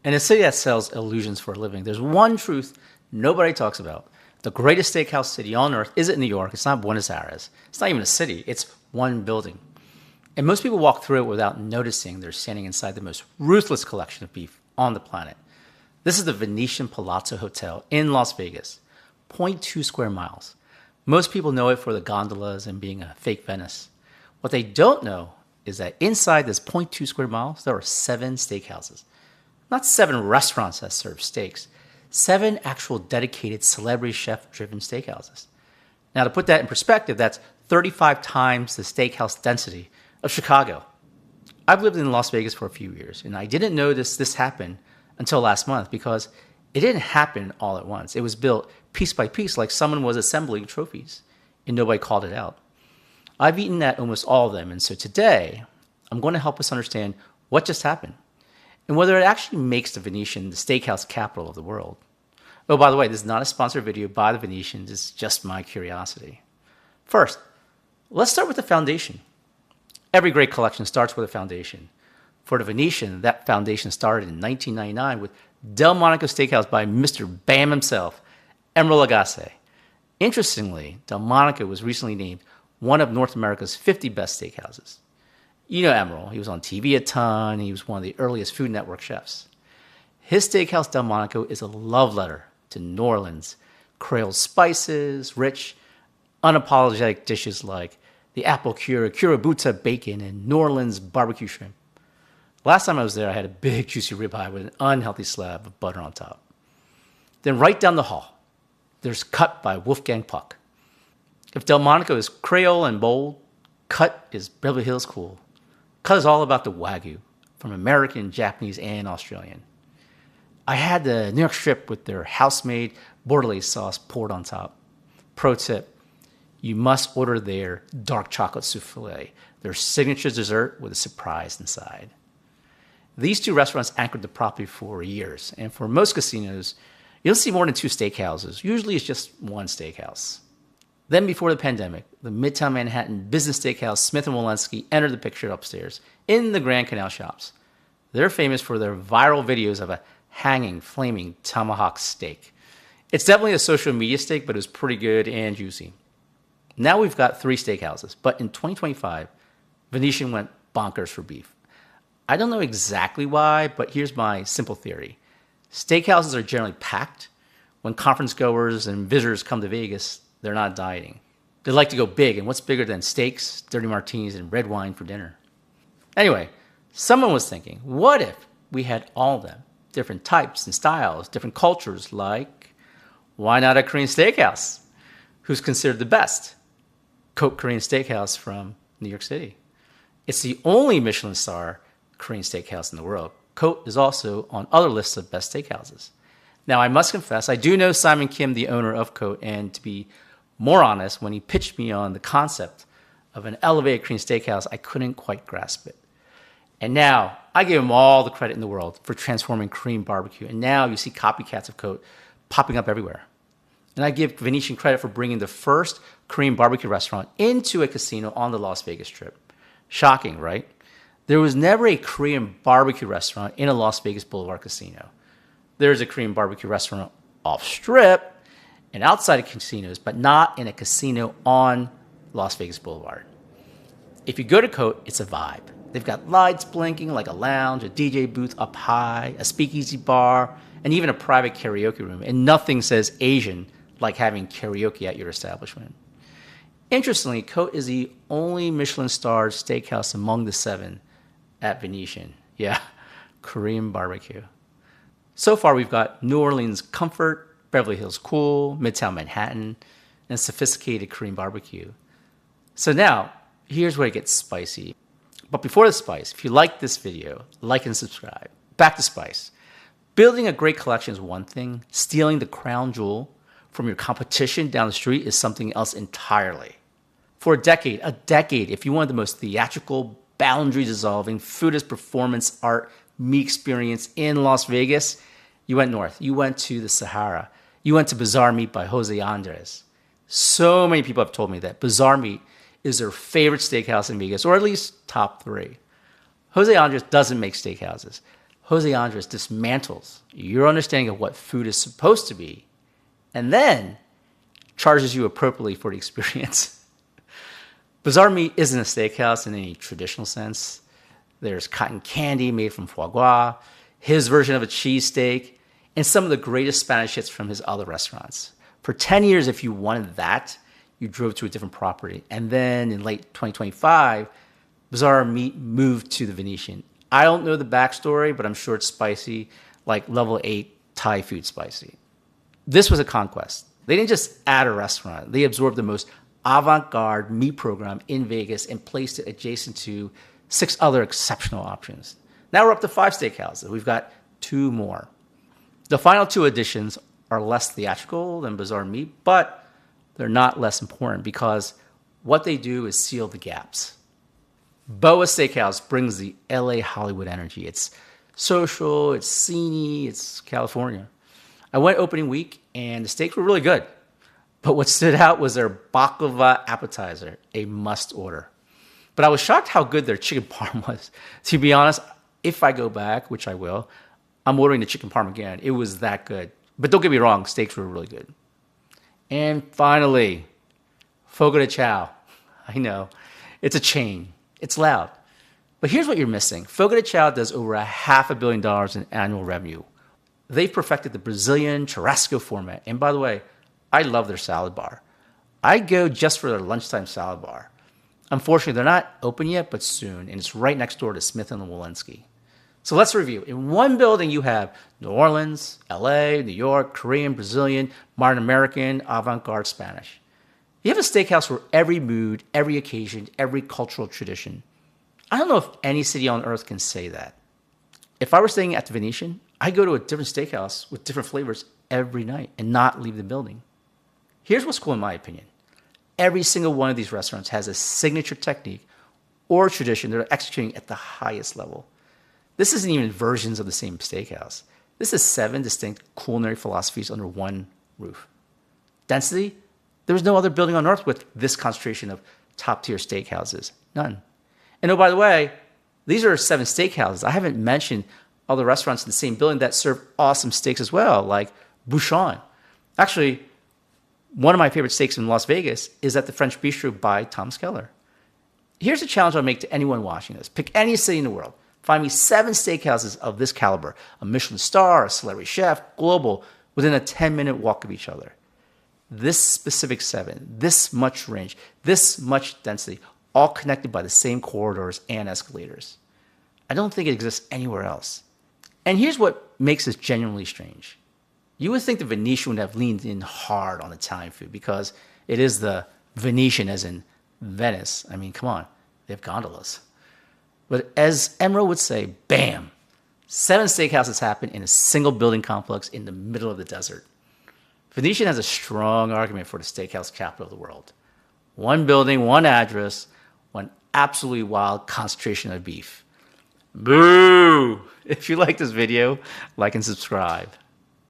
In a city that sells illusions for a living, there's one truth nobody talks about. The greatest steakhouse city on earth isn't New York. It's not Buenos Aires. It's not even a city. It's one building. And most people walk through it without noticing they're standing inside the most ruthless collection of beef on the planet. This is the Venetian Palazzo Hotel in Las Vegas, 0.2 square miles. Most people know it for the gondolas and being a fake Venice. What they don't know is that inside this 0.2 square miles, there are 7 steakhouses. Not 7 restaurants that serve steaks, 7 actual dedicated celebrity chef-driven steakhouses. Now, to put that in perspective, that's 35 times the steakhouse density of Chicago. I've lived in Las Vegas for a few years, and I didn't notice this happened until last month because it didn't happen all at once. It was built piece by piece like someone was assembling trophies, and nobody called it out. I've eaten at almost all of them, and so today, I'm going to help us understand what just happened and whether it actually makes the Venetian the steakhouse capital of the world. Oh, by the way, this is not a sponsored video by the Venetians. It's just my curiosity. First, let's start with the foundation. Every great collection starts with a foundation. For the Venetian, that foundation started in 1999 with Delmonico Steakhouse by Mr. Bam himself, Emeril Lagasse. Interestingly, Delmonico was recently named one of North America's 50 best steakhouses. You know Emeril. He was on TV a ton. He was one of the earliest Food Network chefs. His steakhouse, Delmonico, is a love letter to New Orleans. Creole spices, rich, unapologetic dishes like the apple curabuta bacon, and New Orleans barbecue shrimp. Last time I was there, I had a big juicy ribeye with an unhealthy slab of butter on top. Then right down the hall, there's COTE by Wolfgang Puck. If Delmonico is Creole and bold, COTE is Beverly Hills cool. COTE is all about the Wagyu, from American, Japanese, and Australian. I had the New York strip with their house-made bordelaise sauce poured on top. Pro tip, you must order their dark chocolate souffle, their signature dessert with a surprise inside. These 2 restaurants anchored the property for years, and for most casinos, you'll see more than 2 steakhouses. Usually it's just one steakhouse. Then before the pandemic, the Midtown Manhattan business steakhouse Smith & Wollensky entered the picture upstairs in the Grand Canal Shops. They're famous for their viral videos of a hanging, flaming tomahawk steak. It's definitely a social media steak, but it was pretty good and juicy. Now we've got 3 steakhouses, but in 2025, Venetian went bonkers for beef. I don't know exactly why, but here's my simple theory. Steakhouses are generally packed. When conference goers and visitors come to Vegas, they're not dieting. They like to go big, and what's bigger than steaks, dirty martinis, and red wine for dinner? Anyway, someone was thinking, what if we had all of them? Different types and styles, different cultures, like, why not a Korean steakhouse? Who's considered the best? COTE Korean Steakhouse from New York City. It's the only Michelin-starred Korean steakhouse in the world. COTE is also on other lists of best steakhouses. Now, I must confess, I do know Simon Kim, the owner of COTE, and to be more honest, when he pitched me on the concept of an elevated Korean steakhouse, I couldn't quite grasp it. And now, I give him all the credit in the world for transforming Korean barbecue, and now you see copycats of COTE popping up everywhere. And I give Venetian credit for bringing the first Korean barbecue restaurant into a casino on the Las Vegas Strip. Shocking, right? There was never a Korean barbecue restaurant in a Las Vegas Boulevard casino. There's a Korean barbecue restaurant off Strip and outside of casinos, but not in a casino on Las Vegas Boulevard. If you go to COTE, it's a vibe. They've got lights blinking like a lounge, a DJ booth up high, a speakeasy bar, and even a private karaoke room. And nothing says Asian like having karaoke at your establishment. Interestingly, COTE is the only Michelin-starred steakhouse among the 7 at Venetian. Yeah, Korean barbecue. So far, we've got New Orleans comfort, Beverly Hills cool, Midtown Manhattan, and sophisticated Korean barbecue. So now, here's where it gets spicy. But before the spice, if you like this video, like and subscribe. Back to spice. Building a great collection is one thing. Stealing the crown jewel from your competition down the street is something else entirely. For a decade, if you wanted the most theatrical, boundary-dissolving, food as performance art meat experience in Las Vegas, you went north. You went to the Sahara. You went to Bazaar Meat by José Andrés. So many people have told me that Bazaar Meat is their favorite steakhouse in Vegas, or at least top 3. José Andrés doesn't make steakhouses. José Andrés dismantles your understanding of what food is supposed to be and then charges you appropriately for the experience. Bazaar Meat isn't a steakhouse in any traditional sense. There's cotton candy made from foie gras, his version of a cheesesteak, and some of the greatest Spanish hits from his other restaurants. For 10 years, if you wanted that, you drove to a different property. And then in late 2025, Bazaar Meat moved to the Venetian. I don't know the backstory, but I'm sure it's spicy, like level 8 Thai food spicy. This was a conquest. They didn't just add a restaurant. They absorbed the most avant-garde meat program in Vegas and placed it adjacent to 6 other exceptional options. Now we're up to 5 steakhouses. We've got 2 more. The final 2 additions are less theatrical than Bazaar Meat, but they're not less important because what they do is seal the gaps. BOA Steakhouse brings the LA Hollywood energy. It's social, it's sceney, it's California. I went opening week and the steaks were really good. But what stood out was their baklava appetizer, a must order. But I was shocked how good their chicken parm was. To be honest, if I go back, which I will, I'm ordering the chicken parm again. It was that good. But don't get me wrong, steaks were really good. And finally, Fogo de Chão. I know, it's a chain. It's loud. But here's what you're missing. Fogo de Chão does over $500 million in annual revenue. They've perfected the Brazilian churrasco format. And by the way, I love their salad bar. I go just for their lunchtime salad bar. Unfortunately, they're not open yet, but soon. And it's right next door to Smith and Wollensky. So let's review. In one building, you have New Orleans, LA, New York, Korean, Brazilian, modern American, avant-garde Spanish. You have a steakhouse for every mood, every occasion, every cultural tradition. I don't know if any city on earth can say that. If I were staying at the Venetian, I'd go to a different steakhouse with different flavors every night and not leave the building. Here's what's cool in my opinion. Every single one of these restaurants has a signature technique or tradition they're executing at the highest level. This isn't even versions of the same steakhouse. This is 7 distinct culinary philosophies under one roof. Density? There was no other building on earth with this concentration of top-tier steakhouses. None. And oh, by the way, these are 7 steakhouses. I haven't mentioned other restaurants in the same building that serve awesome steaks as well, like Bouchon. Actually, one of my favorite steaks in Las Vegas is at the French Bistro by Tom's Keller. Here's a challenge I'll make to anyone watching this. Pick any city in the world. Find me 7 steakhouses of this caliber, a Michelin star, a celebrity chef, global, within a 10-minute walk of each other. This specific 7, this much range, this much density, all connected by the same corridors and escalators. I don't think it exists anywhere else. And here's what makes this genuinely strange. You would think the Venetian would have leaned in hard on Italian food because it is the Venetian as in Venice. I mean, come on, they have gondolas. But as Emeril would say, bam, 7 steakhouses happen in a single building complex in the middle of the desert. Venetian has a strong argument for the steakhouse capital of the world. One building, one address, one absolutely wild concentration of beef. Boo! If you like this video, like and subscribe.